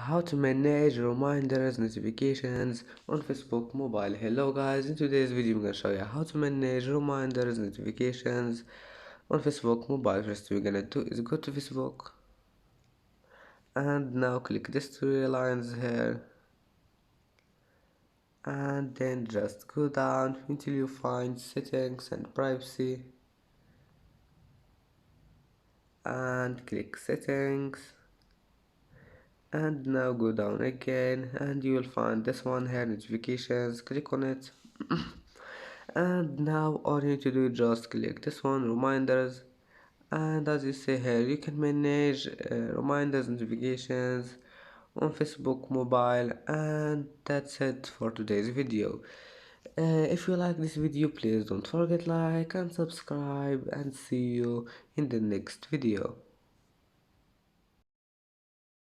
How to manage reminders notifications on Facebook mobile. Hello guys, in today's video I'm gonna show you how to manage reminders notifications on Facebook mobile. First we're gonna do is go to Facebook and now click this three lines here and then just go down until you find settings and privacy and click settings and now go down again and you will find this one here, notifications. Click on it and now all you need to do is just click this one, reminders, and as you see here you can manage reminders notifications on Facebook mobile. And that's it for today's video. If you like this video, please don't forget like and subscribe, and see you in the next video.